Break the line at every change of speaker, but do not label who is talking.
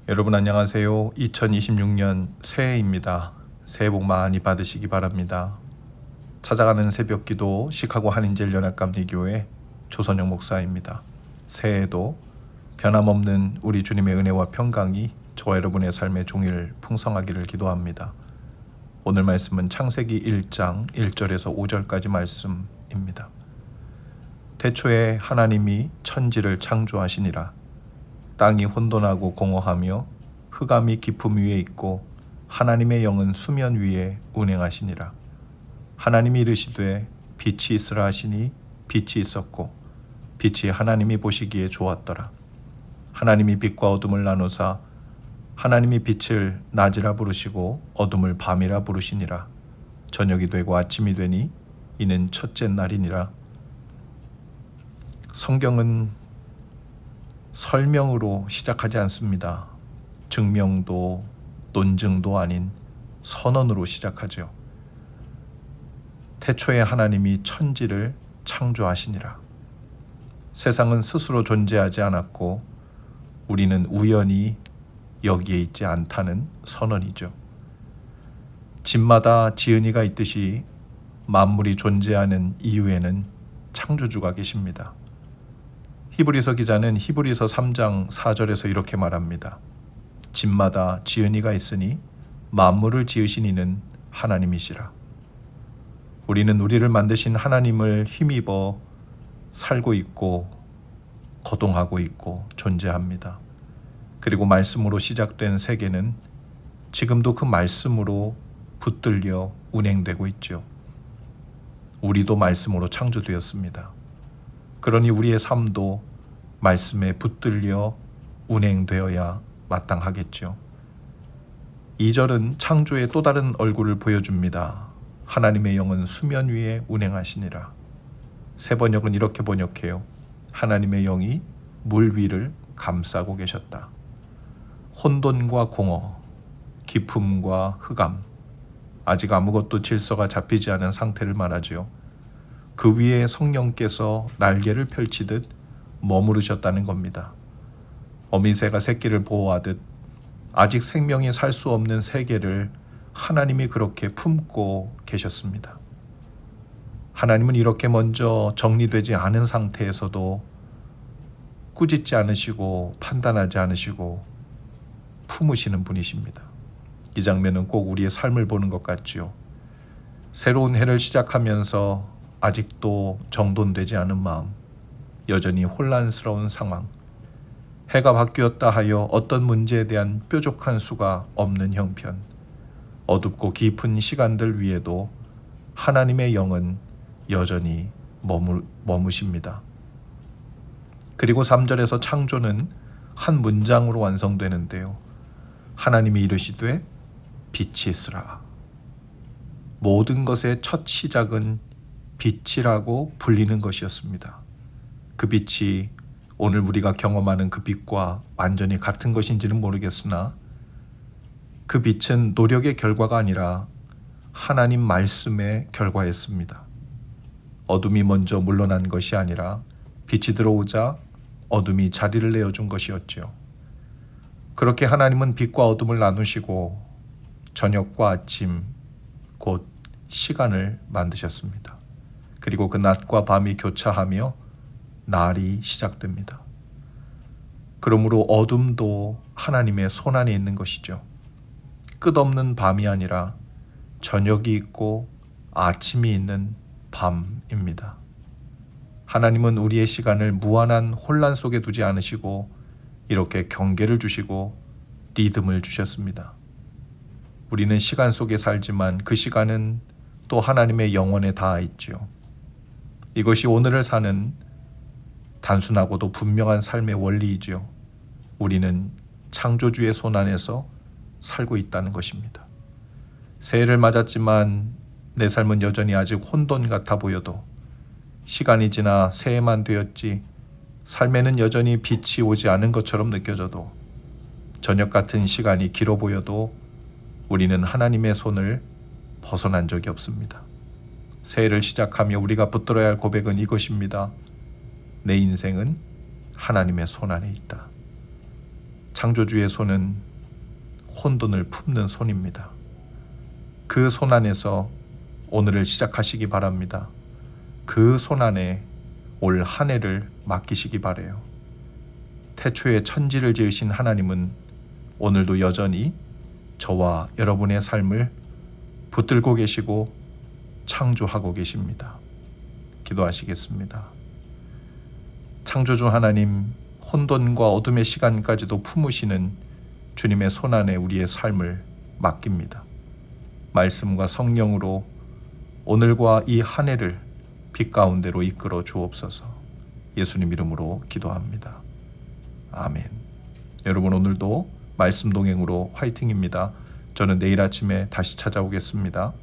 여러분 안녕하세요. 2026년 새해입니다. 새해 복 많이 받으시기 바랍니다. 찾아가는 새벽기도 시카고 한인제일연합감리교회 조선영 목사입니다. 새해에도 변함없는 우리 주님의 은혜와 평강이 저와 여러분의 삶의 종일 풍성하기를 기도합니다. 오늘 말씀은 창세기 1장 1절에서 5절까지 말씀입니다. 태초에 하나님이 천지를 창조하시니라. 땅이 혼돈하고 공허하며 흑암이 깊음 위에 있고 하나님의 영은 수면 위에 운행하시니라. 하나님이 이르시되 빛이 있으라 하시니 빛이 있었고 빛이 하나님이 보시기에 좋았더라. 하나님이 빛과 어둠을 나누사 하나님이 빛을 낮이라 부르시고 어둠을 밤이라 부르시니라. 저녁이 되고 아침이 되니 이는 첫째 날이니라. 성경은 설명으로 시작하지 않습니다. 증명도 논증도 아닌 선언으로 시작하죠. 태초에 하나님이 천지를 창조하시니라. 세상은 스스로 존재하지 않았고 우리는 우연히 여기에 있지 않다는 선언이죠. 집마다 지은이가 있듯이 만물이 존재하는 이유에는 창조주가 계십니다. 히브리서 기자는 히브리서 3장 4절에서 이렇게 말합니다. 집마다 지은이가 있으니 만물을 지으신 이는 하나님이시라. 우리는 우리를 만드신 하나님을 힘입어 살고 있고 거동하고 있고 존재합니다. 그리고 말씀으로 시작된 세계는 지금도 그 말씀으로 붙들려 운행되고 있죠. 우리도 말씀으로 창조되었습니다. 그러니 우리의 삶도 말씀에 붙들려 운행되어야 마땅하겠죠. 2절은 창조의 또 다른 얼굴을 보여줍니다. 하나님의 영은 수면 위에 운행하시니라. 새 번역은 이렇게 번역해요. 하나님의 영이 물 위를 감싸고 계셨다. 혼돈과 공허, 깊음과 흑암, 아직 아무것도 질서가 잡히지 않은 상태를 말하죠. 그 위에 성령께서 날개를 펼치듯 머무르셨다는 겁니다. 어미새가 새끼를 보호하듯 아직 생명이 살 수 없는 세계를 하나님이 그렇게 품고 계셨습니다. 하나님은 이렇게 먼저 정리되지 않은 상태에서도 꾸짖지 않으시고 판단하지 않으시고 품으시는 분이십니다. 이 장면은 꼭 우리의 삶을 보는 것 같지요. 새로운 해를 시작하면서 아직도 정돈되지 않은 마음, 여전히 혼란스러운 상황, 해가 바뀌었다 하여 어떤 문제에 대한 뾰족한 수가 없는 형편, 어둡고 깊은 시간들 위에도 하나님의 영은 여전히 머무십니다. 그리고 3절에서 창조는 한 문장으로 완성되는데요. 하나님이 이르시되 빛이 있으라. 모든 것의 첫 시작은 빛이라고 불리는 것이었습니다. 그 빛이 오늘 우리가 경험하는 그 빛과 완전히 같은 것인지는 모르겠으나 그 빛은 노력의 결과가 아니라 하나님 말씀의 결과였습니다. 어둠이 먼저 물러난 것이 아니라 빛이 들어오자 어둠이 자리를 내어준 것이었죠. 그렇게 하나님은 빛과 어둠을 나누시고 저녁과 아침, 곧 시간을 만드셨습니다. 그리고 그 낮과 밤이 교차하며 날이 시작됩니다. 그러므로 어둠도 하나님의 손안에 있는 것이죠. 끝없는 밤이 아니라 저녁이 있고 아침이 있는 밤입니다. 하나님은 우리의 시간을 무한한 혼란 속에 두지 않으시고 이렇게 경계를 주시고 리듬을 주셨습니다. 우리는 시간 속에 살지만 그 시간은 또 하나님의 영혼에 닿아 있죠. 이것이 오늘을 사는 단순하고도 분명한 삶의 원리이죠. 우리는 창조주의 손 안에서 살고 있다는 것입니다. 새해를 맞았지만 내 삶은 여전히 아직 혼돈 같아 보여도 시간이 지나 새해만 되었지 삶에는 여전히 빛이 오지 않은 것처럼 느껴져도 저녁 같은 시간이 길어 보여도 우리는 하나님의 손을 벗어난 적이 없습니다. 새해를 시작하며 우리가 붙들어야 할 고백은 이것입니다. 내 인생은 하나님의 손 안에 있다. 창조주의 손은 혼돈을 품는 손입니다. 그 손 안에서 오늘을 시작하시기 바랍니다. 그 손 안에 올 한 해를 맡기시기 바래요. 태초에 천지를 지으신 하나님은 오늘도 여전히 저와 여러분의 삶을 붙들고 계시고 창조하고 계십니다. 기도하시겠습니다. 창조주 하나님, 혼돈과 어둠의 시간까지도 품으시는 주님의 손 안에 우리의 삶을 맡깁니다. 말씀과 성령으로 오늘과 이 한 해를 빛 가운데로 이끌어 주옵소서. 예수님 이름으로 기도합니다. 아멘. 여러분, 오늘도 말씀 동행으로 화이팅입니다. 저는 내일 아침에 다시 찾아오겠습니다.